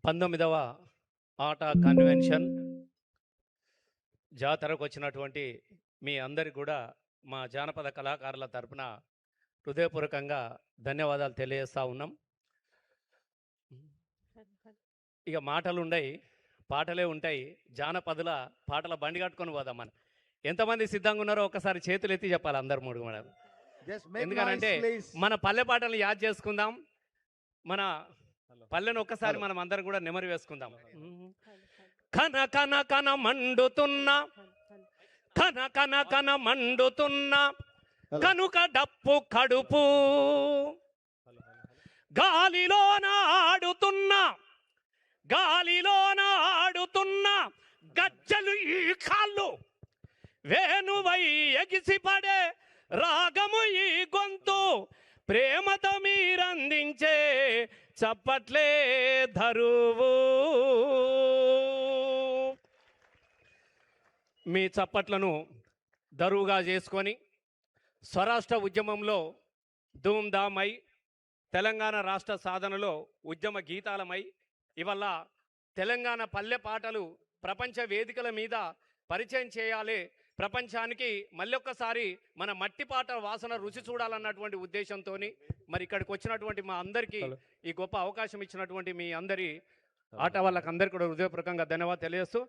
19వ ఆట కన్వెన్షన్ జాతరకు వచ్చినటువంటి మీ అందరికి కూడా మా జానపద కళాకారుల తరపున హృదయపూర్వకంగా ధన్యవాదాలు తెలియజేస్తూ ఉన్నాం. ఇక మాటలు ఉండయి, పాటలే ఉంటాయి. జానపదుల పాటల బండి కట్టుకొని పోదాం. మనం ఎంతమంది సిద్ధంగా ఉన్నారో ఒకసారి చేతులు ఎత్తి చెప్పాలి అందరు మూడు కూడా. ఎందుకంటే మన పల్లె పాటలు యాద్ చేసుకుందాం, మన పల్లెను ఒక్కసారి మనం అందరం కూడా నెమరు వేసుకుందాం. కన కన కన మండుతున్నా, కన కన కన మండుతున్నా కనుక డప్పు కడుపు, గాలిలోన ఆడుతున్నా, గాలిలోన ఆడుతున్నా గజ్జలు ఈ కాళ్ళు, వేణువై ఎగిసిపడే రాగము ఈ గొంతు, ప్రేమతో మీరందించే చప్పట్లే ధరువు. మీ చప్పట్లను దరువుగా చేసుకొని స్వరాష్ట్ర ఉద్యమంలో ధూమ్ధామై, తెలంగాణ రాష్ట్ర సాధనలో ఉద్యమ గీతాలమై, ఇవల్ల తెలంగాణ పల్లె పాటలు ప్రపంచ వేదికల మీద పరిచయం చేయాలి, ప్రపంచానికి మళ్ళొక్కసారి మన మట్టి పాట వాసన రుచి చూడాలన్నటువంటి ఉద్దేశంతో మరి ఇక్కడికి వచ్చినటువంటి మా అందరికీ ఈ గొప్ప అవకాశం ఇచ్చినటువంటి మీ అందరి ఆట వాళ్ళకి అందరికీ కూడా హృదయపూర్వకంగా ధన్యవాదాలు తెలియజేస్తూ